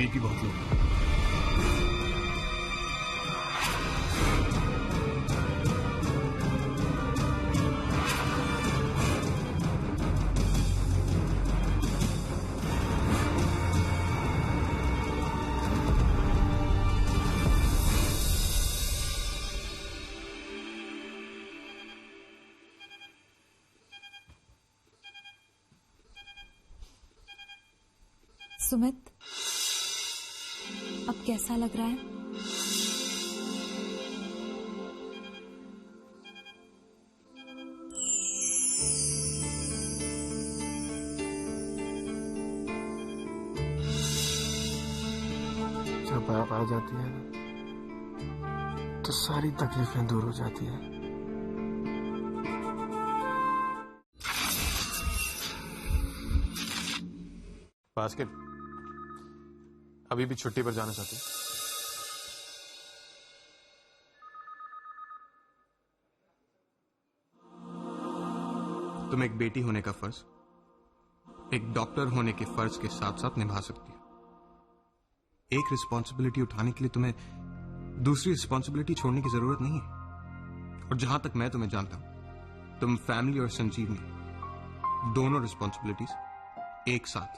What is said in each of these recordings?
BP बहुत लो है। सुमित, अब कैसा लग रहा है? जब आप आ जाती है ना तो सारी तकलीफें दूर हो जाती है। बास्केट अभी भी छुट्टी पर जाना चाहती है? तुम एक बेटी होने का फर्ज एक डॉक्टर होने के फर्ज के साथ साथ निभा सकती हो। एक रिस्पॉन्सिबिलिटी उठाने के लिए तुम्हें दूसरी रिस्पॉन्सिबिलिटी छोड़ने की जरूरत नहीं है। और जहां तक मैं तुम्हें जानता हूं, तुम फैमिली और संजीवनी दोनों रिस्पॉन्सिबिलिटीज एक साथ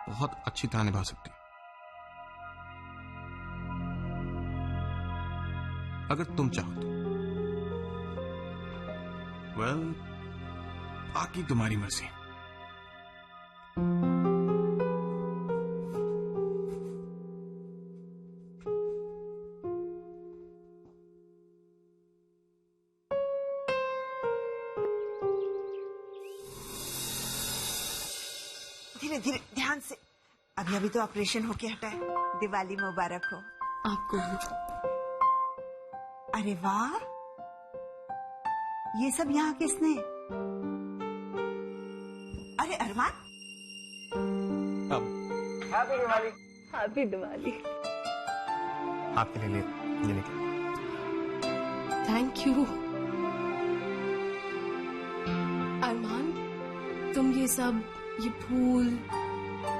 बहुत अच्छी तरह निभा सकती हो। अगर तुम चाहो तो। वेल, बाकी तुम्हारी मर्जी। धीरे धीरे, ध्यान से। अभी अभी तो ऑपरेशन होके हटा है। दिवाली मुबारक हो आपको भी। अरे वाह, ये सब यहाँ किसने? अरे अरमान, हैप्पी दिवाली। हैप्पी दिवाली। आपके लिए ये लेके। थैंक यू अरमान। तुम ये सब, ये फूल,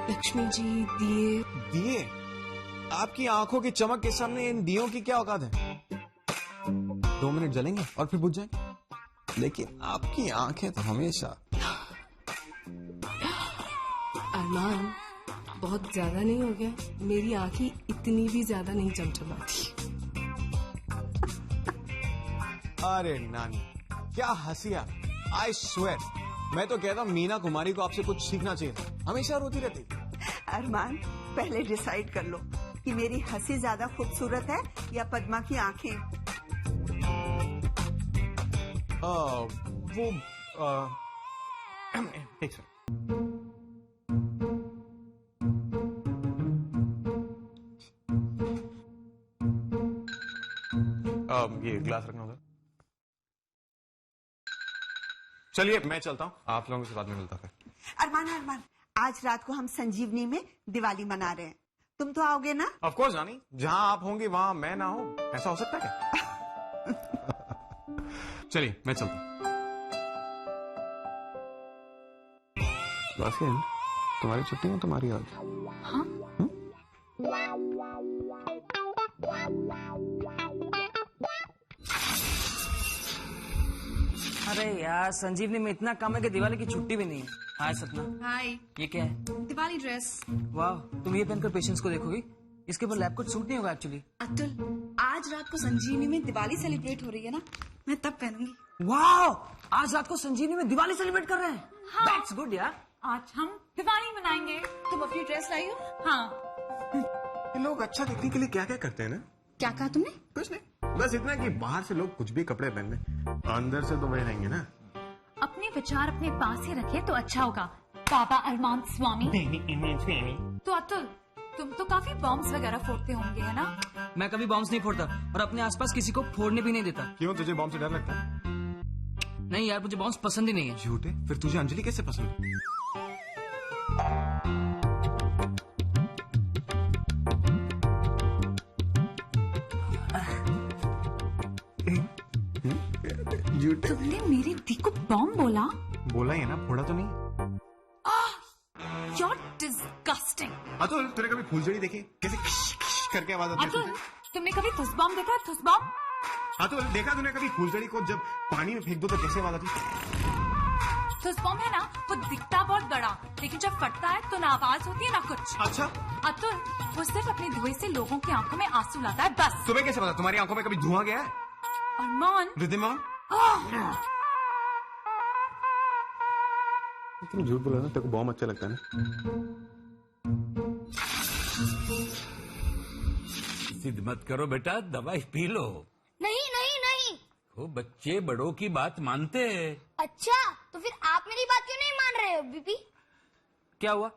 लक्ष्मी जी, दिए। दिए? आपकी आंखों की चमक के सामने इन दियों की क्या औकात है? 2 मिनट जलेंगे और फिर बुझ जाएंगे। लेकिन आपकी आंखें तो हमेशा। अरमान, बहुत ज्यादा नहीं हो गया? मेरी आंखें इतनी भी ज्यादा नहीं चमचमाती। अरे नानी, क्या हंसिया। आई स्वेर, मैं तो कहता हूँ मीना कुमारी को आपसे कुछ सीखना चाहिए था। हमेशा रोती रहती। अरमान, पहले डिसाइड कर लो कि मेरी हंसी ज्यादा खूबसूरत है या पद्मा की आंखें। वो एक सेकंड। ये ग्लास रखना उधर। चलिए मैं चलता हूँ, आप लोगों से बाद में मिलता फिर। अरमान अरमान, आज रात को हम संजीवनी में दिवाली मना रहे हैं। तुम तो आओगे ना? ऑफ कोर्स रानी, जहां आप होंगी वहां मैं ना हूं, ऐसा हो सकता है क्या? चलिए मैं चलता हूँ। बास्केट, तुम्हारी छुट्टी है तुम्हारी आज? हाँ? अरे यार, संजीवनी में इतना काम है कि दिवाली की छुट्टी भी नहीं है। हाय सपना। हाय। ये क्या है? दिवाली ड्रेस। वाह, तुम ये पहनकर पेशेंट्स को देखोगी? इसके ऊपर लैब कोट सूट नहीं होगा एक्चुअली। अतुल, आज रात को संजीवनी में दिवाली सेलिब्रेट हो रही है ना, मैं तब पहनूंगी। वाह, आज रात को संजीवनी में दिवाली सेलिब्रेट कर रहे हैं। हाँ। That's good यार। आज हम दिवाली मनाएंगे। तुम अपनी ड्रेस लाई हो? हाँ। ये लोग अच्छा दिखने के लिए क्या क्या करते हैं ना? क्या कहा तुमने? कुछ नहीं, बस इतना कि बाहर से लोग कुछ भी कपड़े पहन लें, अंदर से तो वही रहेंगे ना। अपने विचार अपने पास ही रखे तो अच्छा होगा बाबा अरमान स्वामी। तो अतुल, तुम तो काफी बॉम्ब्स वगैरह फोड़ते होंगे, है ना? मैं कभी बॉम्ब्स नहीं फोड़ता और अपने आसपास किसी को फोड़ने भी नहीं देता। क्यों, तुझे बॉम्ब से डर लगता है? नहीं यार, मुझे बॉम्ब्स पसंद ही नहीं है। झूठे, फिर तुझे अंजलि कैसे पसंद है? झूठे। तुमने मेरी दी को बॉम्ब बोला? बोला ही है ना, फोड़ा तो नहीं। You're disgusting. अतुल, तूने कभी फूलझड़ी देखी? कैसे करके आवाज आती है? अतुल, तुमने कभी थुस बॉम्ब देखा है? थुस बॉम्ब? अतुल, देखा तूने कभी फूलझड़ी को जब पानी में फेंक दो तो कैसे आवाज आती है? थुस बॉम्ब है ना, वो दिखता बहुत बड़ा, लेकिन जब फटता है तो ना आवाज होती है ना कुछ। अच्छा, अतुल, वो सिर्फ अपने धुएं से लोगों की आंखों में आंसू लाता है, बस। तुम्हें कैसे पता? तुम्हारी आंखों में कभी धुआं गया है? अरमान, रिद्धिमा, तुम झूठ बोला ना, तेरे को बॉम्ब अच्छा लगता है ना? जिद मत करो बेटा, दवाई पी लो। नहीं नहीं नहीं। वो बच्चे बड़ों की बात मानते हैं। अच्छा, तो फिर आप मेरी बात क्यों नहीं मान रहे हो बीपी? क्या हुआ?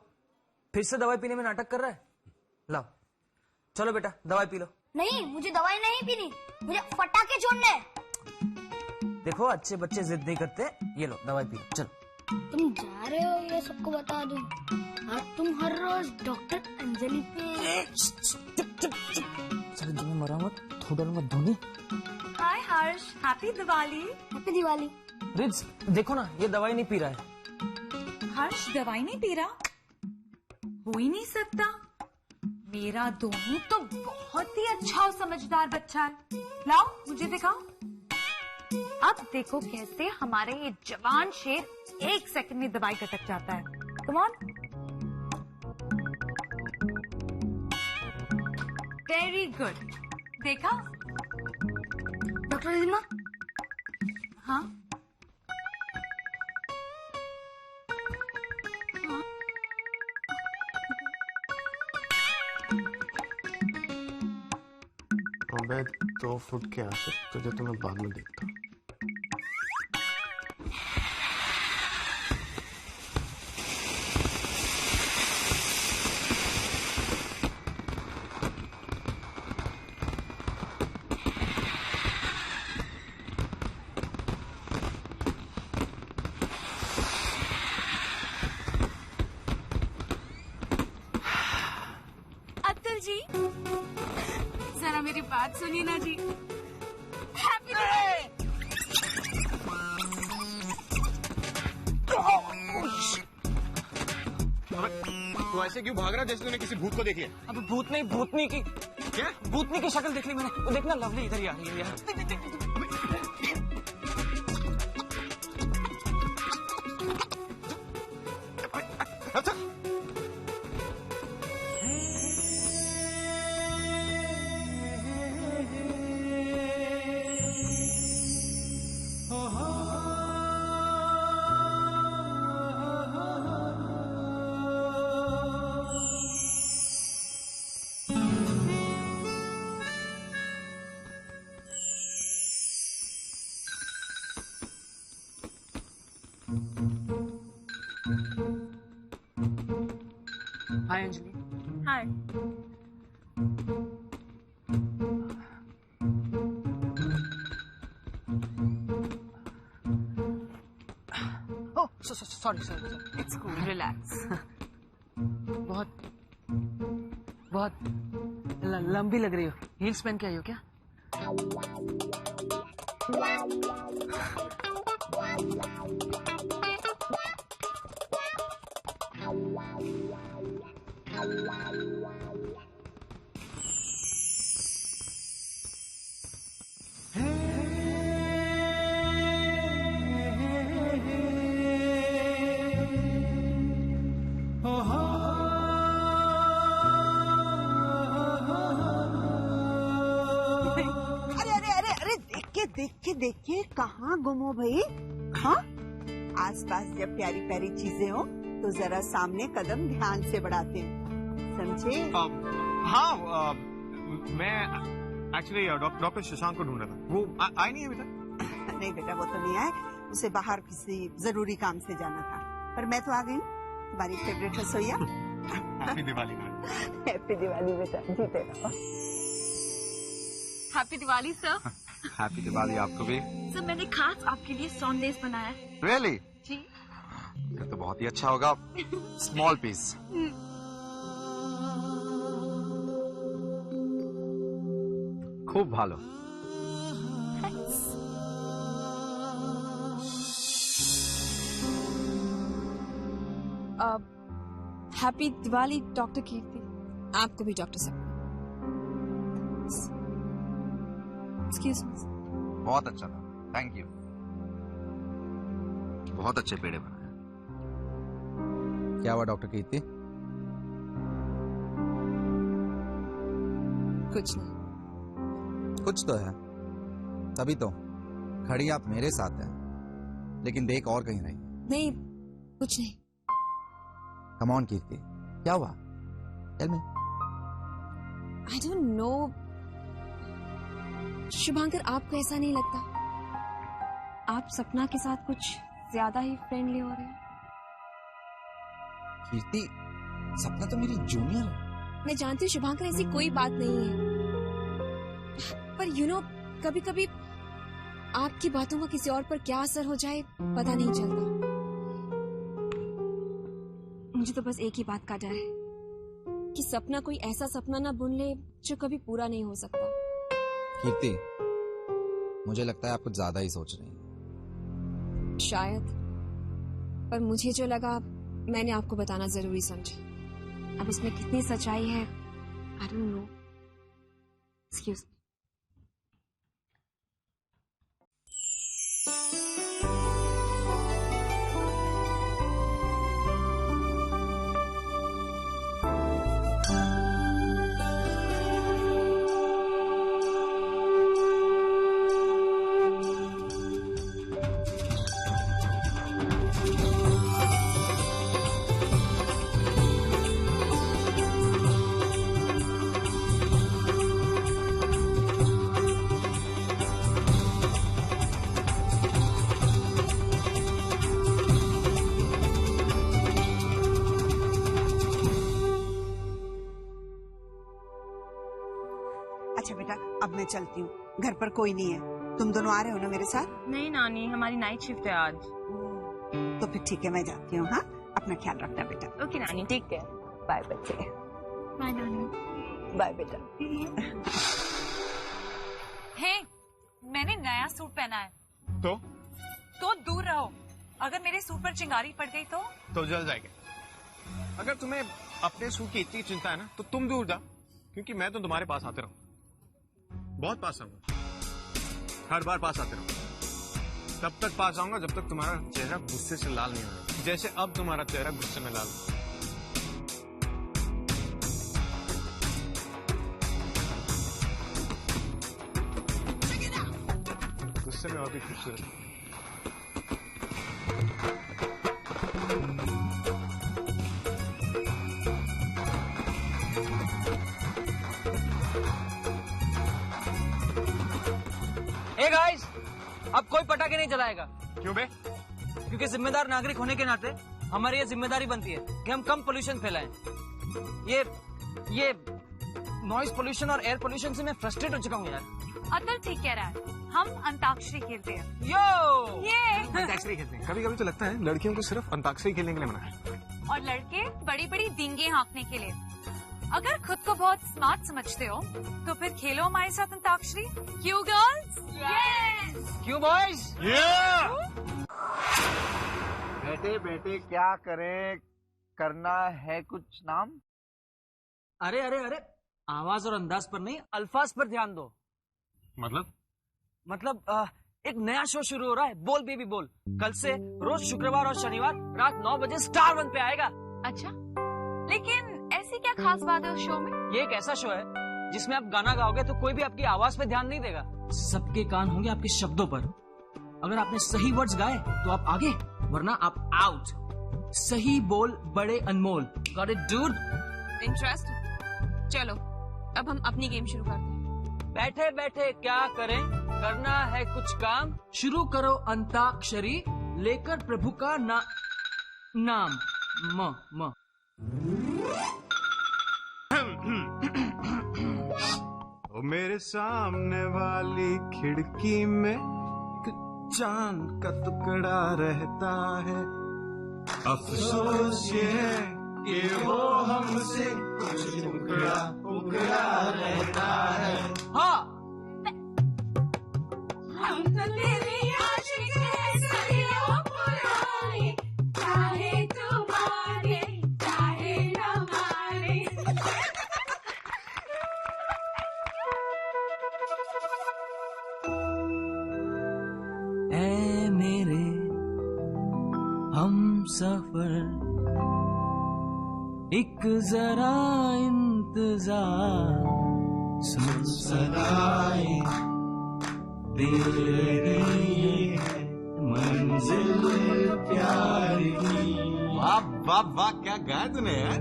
फिर से दवाई पीने में नाटक कर रहा है? लाओ, चलो बेटा दवाई पी लो। नहीं, मुझे दवाई नहीं पीनी, मुझे फटाके छोड़ने हैं। देखो अच्छे बच्चे जिद नहीं करते, ये लो दवाई पी लो, चलो। तुम जा रहे हो ये सबको बता दूं, और तुम हर रोज डॉक्टर अंजलि पे। चलो तुम्हें मरा मत, थोड़ा मत Dhoni. Hi Harsh, happy Diwali. Happy Diwali. रिज देखो ना, ये दवाई नहीं पी रहा है। हर्ष दवाई नहीं पी रहा? हो ही नहीं सकता, मेरा दोनों तो बहुत ही अच्छा और समझदार बच्चा है। लाओ मुझे दिखाओ। अब देखो कैसे हमारे ये जवान शेर 1 सेकंड में दवाई कटक जाता है। Come on. वेरी गुड, देखा? डॉक्टर रिद्धिमा, हाँ मैं 2 फुट के आशिक तुझे तो मैं बाद में देखता हूँ। अतुल जी, जरा मेरी बात सुनिए ना जी। हैप्पी दिवाली। तो ऐसे क्यों भाग रहा है जैसे तूने किसी भूत को देख लिया? अब भूत नहीं, भूतनी की। क्या? भूतनी की शक्ल देख ली मैंने। वो देखना, लवली इधर ही आ रही है यार। अच्छा, hi Anjali. Hi. Oh sorry sorry. It's cool, relax. बहुत लंबी लग रही हो। हील्स पहन के आई हो क्या? देखिए कहाँ गुम हो भाई? हाँ, आसपास जब प्यारी प्यारी चीजें हो तो जरा सामने कदम ध्यान से बढ़ाते हैं, समझे? हाँ, मैं एक्चुअली डॉक्टर शशांक को ढूंढ रहा था। वो आए नहीं है अभी तक? नहीं बेटा, वो तो नहीं आए, उसे बाहर किसी जरूरी काम से जाना था, पर मैं तो आ गई। तुम्हारी फेवरेट रसोईया। हैप्पी दिवाली। हैप्पी दिवाली बेटा, जीते रहो। Happy Diwali sir. Happy Diwali आपको भी। सर मैंने खास आपके लिए सॉन्डेज बनाया है। रियली? जी। ये तो बहुत ही अच्छा होगा। Small piece. खूब भालो। Happy Diwali doctor Kirti. आपको भी डॉक्टर साहब। Excuse me. बहुत अच्छा था, थैंक यू। बहुत अच्छे पेड़े बनाए। क्या हुआ डॉक्टर कीर्ति? कुछ नहीं। कुछ तो है, तभी तो खड़ी आप मेरे साथ हैं, लेकिन देख और कहीं रही। नहीं, कुछ नहीं। कम ऑन कीर्ति, क्या हुआ? Tell me. I don't know. Shubhankar, आपको ऐसा नहीं लगता आप सपना के साथ कुछ ज्यादा ही फ्रेंडली हो रहे हैं? कीर्ति, सपना तो मेरी जूनियर है। मैं जानती हूँ शुभांकर, ऐसी कोई बात नहीं है, पर यू नो कभी कभी आपकी बातों का किसी और पर क्या असर हो जाए पता नहीं चलता। मुझे तो बस एक ही बात का डर है कि सपना कोई ऐसा सपना ना बुन ले जो कभी पूरा नहीं हो सकता। कीर्ति, मुझे लगता है आप कुछ ज्यादा ही सोच रही हैं। शायद, पर मुझे जो लगा मैंने आपको बताना जरूरी समझा। अब इसमें कितनी सच्चाई है आई डोंट नो। Excuse me. अच्छा बेटा, अब मैं चलती हूँ, घर पर कोई नहीं है। तुम दोनों आ रहे हो ना मेरे साथ? नहीं नानी, हमारी नाइट शिफ्ट है आज। तो फिर ठीक है, मैं जाती हूँ। हाँ, अपना ख्याल रखना बेटा। ओके नानी, टेक केयर। बाय बच्चे। बाय नानी। बाय बेटा। हे, मैंने नया सूट पहना है। तो दूर रहो। अगर मेरे सूट पर चिंगारी पड़ गई तो जल जाएंगे। अगर तुम्हें अपने सूट की इतनी चिंता है ना, तो तुम दूर जाओ, क्योंकि मैं तो तुम्हारे पास आते रहूं, बहुत पास आऊंगा, हर बार पास आते रहूंगा। तब तक पास आऊंगा जब तक तुम्हारा चेहरा गुस्से से लाल नहीं होगा, जैसे अब तुम्हारा चेहरा गुस्से में लाल। गुस्से में और भी खूबसूरत। गाइस, अब कोई पटाखे नहीं जलाएगा। क्यों बे? क्योंकि जिम्मेदार नागरिक होने के नाते हमारी ये जिम्मेदारी बनती है कि हम कम पोल्यूशन फैलाएं। ये नॉइज पोल्यूशन और एयर पोल्यूशन से मैं फ्रस्ट्रेट हो चुका हूँ यार। अतुल ठीक कह रहा है, हम अंताक्षरी खेलते हैं। यो, ये अंताक्षरी खेलते हैं। कभी कभी तो लगता है लड़कियों को सिर्फ अंताक्षरी खेलने के लिए बनाया है, और लड़के बड़ी बड़ी डींगे हाँकने के लिए। अगर खुद को बहुत स्मार्ट समझते हो तो फिर खेलो हमारे साथ अंताक्षरी। क्यों गर्ल्स? यस। क्यों बॉयज? बेटे बेटे क्या करें, करना है कुछ नाम। अरे अरे अरे, आवाज और अंदाज पर नहीं, अल्फाज पर ध्यान दो। मतलब एक नया शो शुरू हो रहा है, बोल बेबी बोल। कल से रोज शुक्रवार और शनिवार रात 9 बजे स्टार 1 पे आएगा। अच्छा, लेकिन ऐसी क्या खास बात है उस शो में? ये एक ऐसा शो है जिसमें आप गाना गाओगे तो कोई भी आपकी आवाज पे ध्यान नहीं देगा, सबके कान होंगे आपके शब्दों पर। अगर आपने सही वर्ड्स गाए तो आप आगे, वरना आप आउट। सही बोल बड़े अनमोल। Got it dude? इंटरेस्ट। चलो अब हम अपनी गेम शुरू करते हैं। बैठे बैठे क्या करें, करना है कुछ काम। शुरू करो अंताक्षरी, लेकर प्रभु का नाम। म ओ मेरे सामने वाली खिड़की में चांद का टुकड़ा रहता है, अफसोस ये है कि वो हमसे कुछ टुकड़ा रहता है। हाँ, हम तो तेरे आशिक हैं सदियों पुराने, चाहे तुम्हारे चाहे सफर, एक जरा इंतजार, सुनसराए तेरी मंजिल प्यार की। वाह वाह वाह, क्या गाया तूने यार।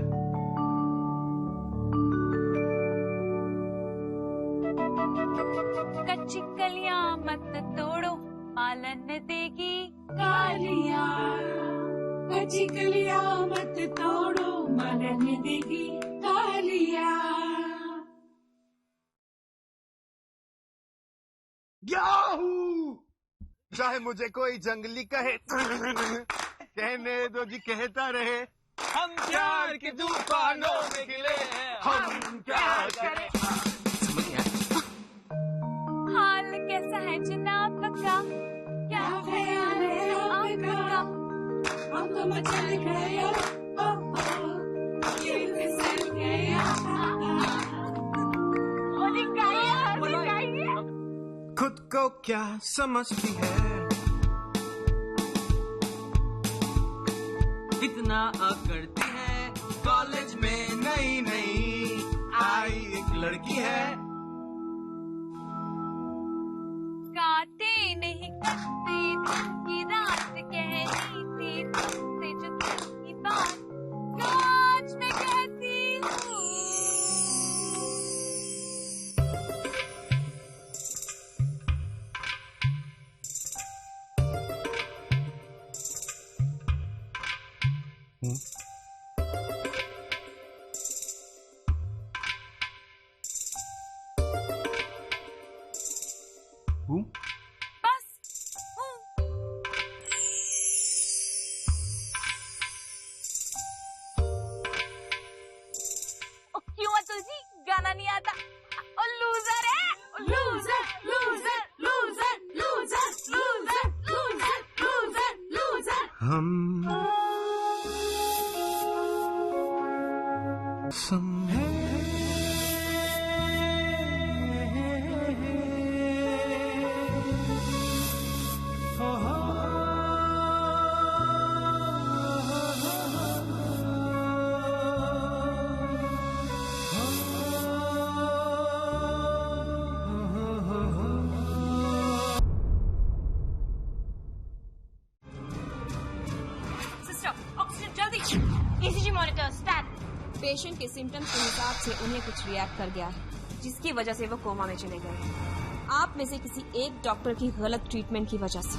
कच्ची कलियां मत तोड़ो, पालन देगी कालियां। कच्ची कलियां मत तोड़ो, मलन देगी कालियां। याहू! चाहे मुझे कोई जंगली कहे कहने दो जी, कहता रहे हम प्यार के तूफानों में खिले हैं, हम क्या करें। हाल कैसा है जनाब का, क्या ख्याल है आपका? हम तो मचल गए, ये फिसल गया। खुद को क्या समझती है, इतना अकड़ती है। कॉलेज में नई नई आई एक लड़की है। काटे नहीं करते की रात कहनी थी तुमसे जो की बात आज मैं कहती हूँ। बस हूँ। क्यों अतुल जी, गाना नहीं आता? ओ लूजर है, loser loser loser loser loser loser loser loser. हम समझे ECG मॉनिटर स्टार्ट। पेशेंट के सिम्टम्स के हिसाब से उन्हें कुछ रिएक्ट कर गया है, जिसकी वजह से वो कोमा में चले गए। आप में से किसी एक डॉक्टर की गलत ट्रीटमेंट की वजह से।